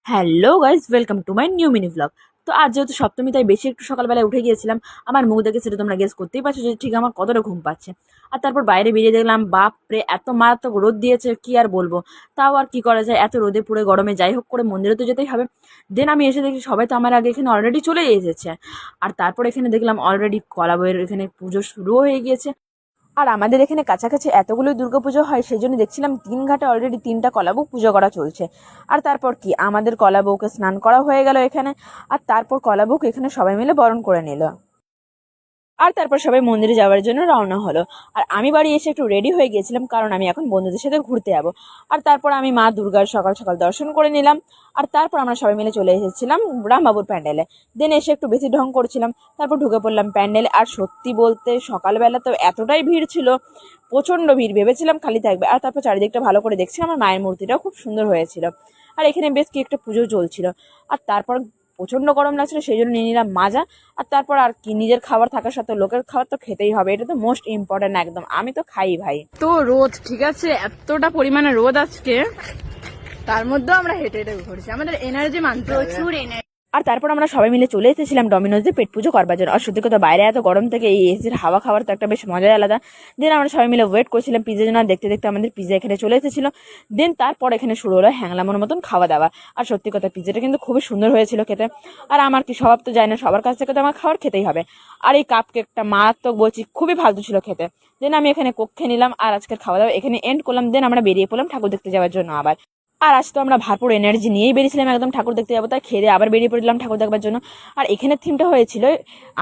Hello guys, welcome to my new mini blog. তো আজ যেহেতু সপ্তমী, তাই বেশি একটু সকালবেলায় উঠে গিয়েছিলাম। আমার মুখ দেখে সেটা তোমরা গেস করতেই পারছো যে ঠিক আমার কতটা ঘুম পাচ্ছে। আর তারপর বাইরে বেরিয়ে দেখলাম, বাপরে এত মারাত্মক রোদ দিয়েছে, কি আর বলবো। তাও আর কি করা যায়, এত রোদে পুড়ে গরমে যাই হোক করে মন্দিরে তো যেতেই হবে। দেন আমি এসে দেখি সবাই তো আমার আগে এখানে অলরেডি চলে এসেছে। আর তারপর এখানে দেখলাম অলরেডি কলা বইয়ের এখানে পুজো শুরুও হয়ে গিয়েছে। আর আমাদের এখানে কাছাকাছি এতগুলো দুর্গাপুজো হয়, সেই জন্য দেখছিলাম 3 ঘাটে অলরেডি 3টা কলাবউ পুজো করা চলছে। আর তারপর কি আমাদের কলাবউকে স্নান করা হয়ে গেল এখানে। আর তারপর কলাবউকে এখানে সবাই মিলে বরণ করে নিল। আর তারপর সবাই মন্দিরে যাওয়ার জন্য রওনা হলো। আর আমি বাড়ি এসে একটু রেডি হয়ে গিয়েছিলাম, কারণ আমি এখন বন্ধুদের সাথে ঘুরতে যাবো। আর তারপর আমি মা দুর্গার সকাল সকাল দর্শন করে নিলাম। আর তারপর আমরা সবাই মিলে চলে এসেছিলাম রামবাবুর প্যান্ডেলে। দেন এসে একটু বেশি ঢং করছিলাম, তারপর ঢুকে পড়লাম প্যান্ডেলে। আর সত্যি বলতে সকালবেলা তো এতটাই ভিড় ছিল, প্রচণ্ড ভিড়, ভেবেছিলাম খালি থাকবে। আর তারপর চারিদিকটা ভালো করে দেখছিলাম, আমার মায়ের মূর্তিটাও খুব সুন্দর হয়েছিল। আর এখানে বেশ কি একটা পুজো চলছিল। আর তারপর প্রচণ্ড গরম লাগছিল, সেই জন্য নিয়ে নিলাম মাজা। আর তারপর আর কি, নিজের খাবার থাকার সাথে লোকের খাবার তো খেতেই হবে, এটা তো মোস্ট ইম্পর্টেন্ট একদম। আমি তো খাই ভাই। তো রোদ, ঠিক আছে, এতটা পরিমাণে রোদ আজকে, তার মধ্যেও আমরা হেঁটে হেঁটে ঘুরছি, আমাদের এনার্জি মানতে হবে। প্রচুর এনার্জি। আর তারপর আমরা সবাই মিলে চলে এসেছিলাম ডমিনোজে পেট পুজো করবার জন্য। আর সত্যি কথা, বাইরে এত গরম থেকে এই এসির হাওয়া খাওয়ার তো একটা বেশ মজাই আলাদা। দেন আমরা সবাই মিলে ওয়েট করছিলাম পিজা জন্য। দেখতে দেখতে আমাদের পিজা এখানে চলে এসেছিল। দেন তারপর এখানে শুরু হলো হ্যাংলামোর মতন খাওয়া দাওয়া। আর সত্যি কথা, পিজাটা কিন্তু খুবই সুন্দর হয়েছিল খেতে। আর আমার কি স্বভাব তো যায় না, সবার কাছ থেকে তো আমার খাবার খেতেই হবে। আর এই কাপ কেকটা মারাত্মক বলছি, খুবই ফালতু ছিল খেতে। দেন আমি এখানে কোক খেয়ে নিলাম, আর আজকের খাওয়া দাওয়া এখানে এন্ড করলাম। দেন আমরা বেরিয়ে পড়লাম ঠাকুর দেখতে যাওয়ার জন্য আবার। আর আজ তো আমরা ভরপুর এনার্জি নিয়েই বেরিয়েছিলাম একদম ঠাকুর দেখতে যাবো, তাই খেয়ে আবার বেরিয়ে পড়লাম ঠাকুর দেখবার জন্য। আর এখানে থিমটা হয়েছিল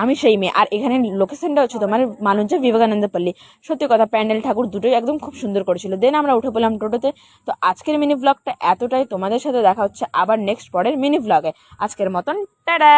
আমি সেই মেয়ে। আর এখানে লোকেশনটা হচ্ছে তোমার মালঞ্চ বিবেকানন্দ পল্লী। সত্যি কথা, প্যান্ডেল ঠাকুর দুটোই একদম খুব সুন্দর করেছিল। দেন আমরা উঠে পড়লাম টোটোতে। তো আজকের মিনি ব্লগটা এতটাই, তোমাদের সাথে দেখা হচ্ছে আবার নেক্সট পরের মিনি ব্লগে। আজকের মতন টাটা।